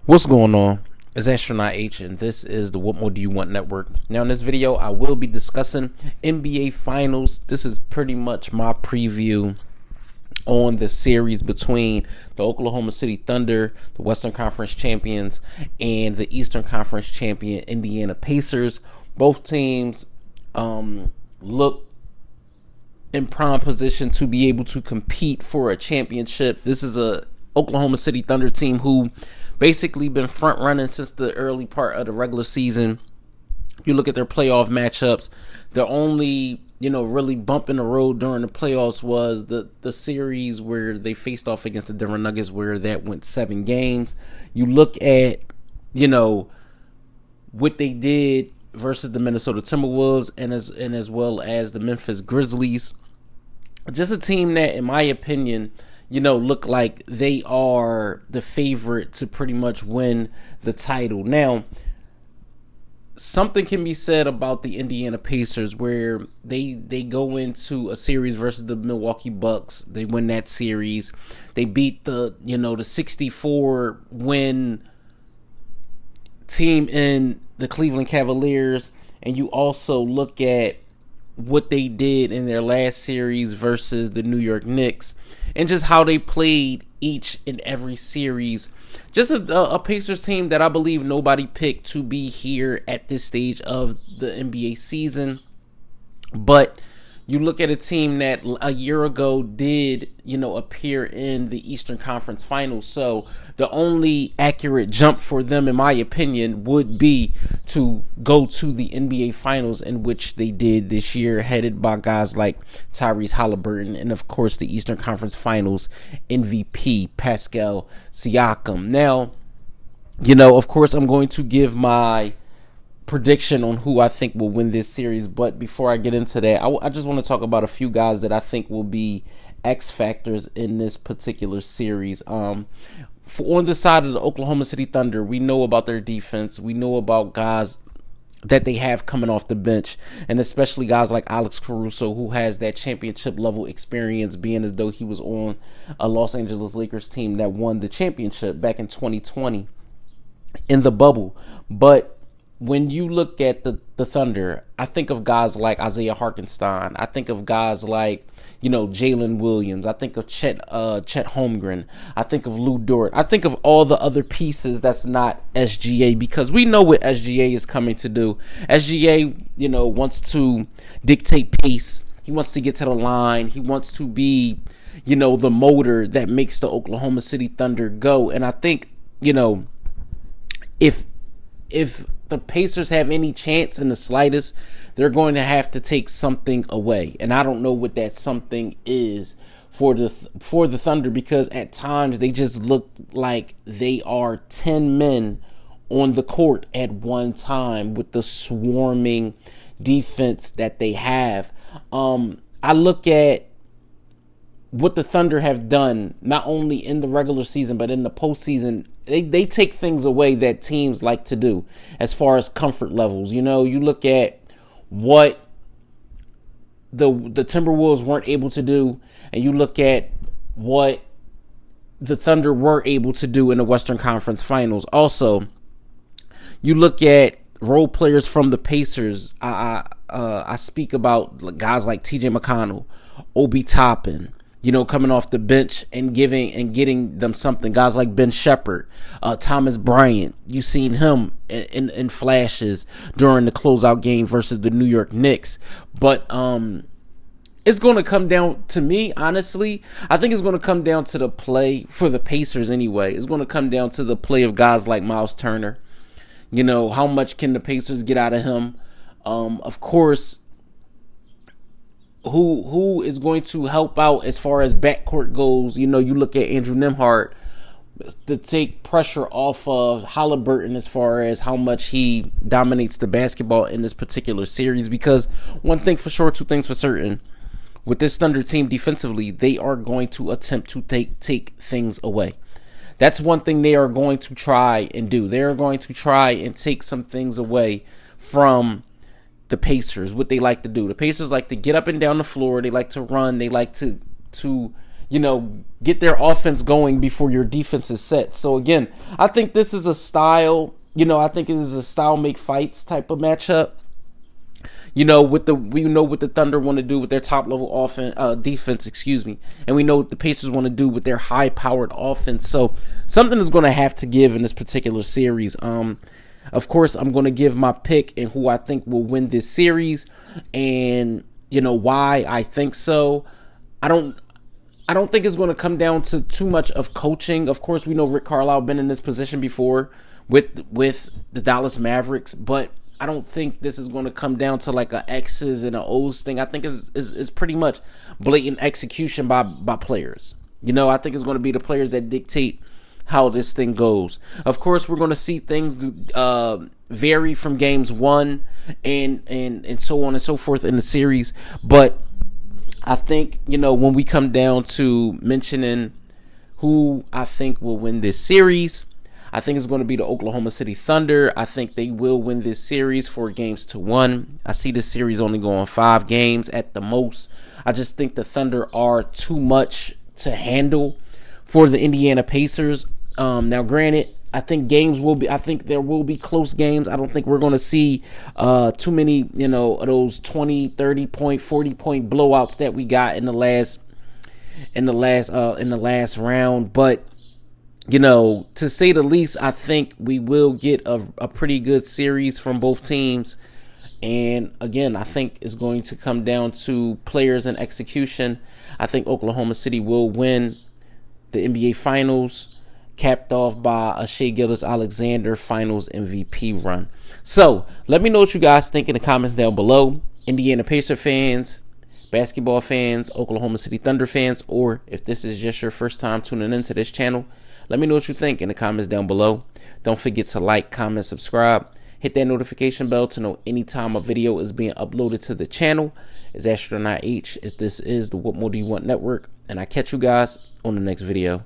What's going on? It's Astronaut H, and this is the What More Do You Want Network. Now, in this video, I will be discussing NBA Finals. This is pretty much my preview on the series between the Oklahoma City Thunder, the Western Conference champions, and the Eastern Conference champion Indiana Pacers. Both teams look in prime position to be able to compete for a championship. This is a Oklahoma City Thunder team who basically been front running since the early part of the regular season. You look at their playoff matchups, the only really bump in the road during the playoffs was the series where they faced off against the Denver Nuggets, where that went 7 games. You look at what they did versus the Minnesota Timberwolves and as well as the Memphis Grizzlies. Just a team that, in my opinion, look like they are the favorite to pretty much win the title. Now, something can be said about the Indiana Pacers, where they go into a series versus the Milwaukee Bucks. They win that series. They beat the 64 win team in the Cleveland Cavaliers. And you also look at what they did in their last series versus the New York Knicks, and just how they played each and every series. Just a Pacers team that I believe nobody picked to be here at this stage of the NBA season. But you look at a team that a year ago did, appear in the Eastern Conference Finals. So the only accurate jump for them, in my opinion, would be to go to the NBA Finals, in which they did this year, headed by guys like Tyrese Halliburton, and of course the Eastern Conference Finals MVP Pascal Siakam. Now, of course, I'm going to give my prediction on who I think will win this series, but before I get into that, I just want to talk about a few guys that I think will be X factors in this particular series. On the side of the Oklahoma City Thunder, we know about their defense. We know about guys that they have coming off the bench, and especially guys like Alex Caruso, who has that championship level experience, being as though he was on a Los Angeles Lakers team that won the championship back in 2020 in the bubble. But when you look at the Thunder, I think of guys like Isaiah Hartenstein. I think of guys like, Jalen Williams. I think of Chet Holmgren. I think of Lou Dort. I think of all the other pieces that's not SGA, because we know what SGA is coming to do. SGA, wants to dictate pace. He wants to get to the line. He wants to be, the motor that makes the Oklahoma City Thunder go. And I think, if the Pacers have any chance in the slightest, they're going to have to take something away. And I don't know what that something is for the Thunder, because at times they just look like they are 10 men on the court at one time with the swarming defense that they have. I look at what the Thunder have done, not only in the regular season, but in the postseason. They take things away that teams like to do as far as comfort levels. You look at what the Timberwolves weren't able to do, and you look at what the Thunder were able to do in the Western Conference Finals. Also, you look at role players from the Pacers. I speak about guys like T.J. McConnell, Obi Toppin, coming off the bench and getting them something. Guys like Ben Shepherd, Thomas Bryant. You've seen him in flashes during the closeout game versus the New York Knicks. But it's going to come down, to me, honestly, I think it's going to come down to the play for the Pacers anyway. It's going to come down to the play of guys like Miles Turner. How much can the Pacers get out of him? Of course, who is going to help out as far as backcourt goes. You look at Andrew Nembhard to take pressure off of Halliburton as far as how much he dominates the basketball in this particular series. Because one thing for sure, two things for certain, with this Thunder team defensively, they are going to attempt to take things away. That's one thing they are going to try and do. They are going to try and take some things away from the Pacers. What they like to do, the Pacers like to get up and down the floor. They like to run. They like to get their offense going before your defense is set. So again, I think this is a style, I think it is a style make fights type of matchup. We know what the Thunder want to do with their top level defense, and we know what the Pacers want to do with their high powered offense. So something is going to have to give in this particular series. Of course, I'm going to give my pick and who I think will win this series, and why I think so. I don't think it's going to come down to too much of coaching. Of course, we know Rick Carlisle been in this position before with the Dallas Mavericks, but I don't think this is going to come down to like a X's and a O's thing. I think it's pretty much blatant execution by players. I think it's going to be the players that dictate how this thing goes. Of course, we're going to see things vary from games 1 and so on and so forth in the series, but I think, when we come down to mentioning who I think will win this series, I think it's going to be the Oklahoma City Thunder. I think they will win this series 4-1. I see this series only going 5 games at the most. I just think the Thunder are too much to handle for the Indiana Pacers. Now, granted, I think there will be close games. I don't think we're going to see too many, those 20, 30 point, 40 point blowouts that we got in the last round. But, to say the least, I think we will get a pretty good series from both teams. And again, I think it's going to come down to players and execution. I think Oklahoma City will win the NBA Finals, capped off by a Shai Gilgeous-Alexander Finals MVP run. So, let me know what you guys think in the comments down below. Indiana Pacer fans, basketball fans, Oklahoma City Thunder fans, or if this is just your first time tuning into this channel, let me know what you think in the comments down below. Don't forget to like, comment, subscribe. Hit that notification bell to know anytime a video is being uploaded to the channel. It's Astronaut H. This is the What More Do You Want Network, and I catch you guys on the next video.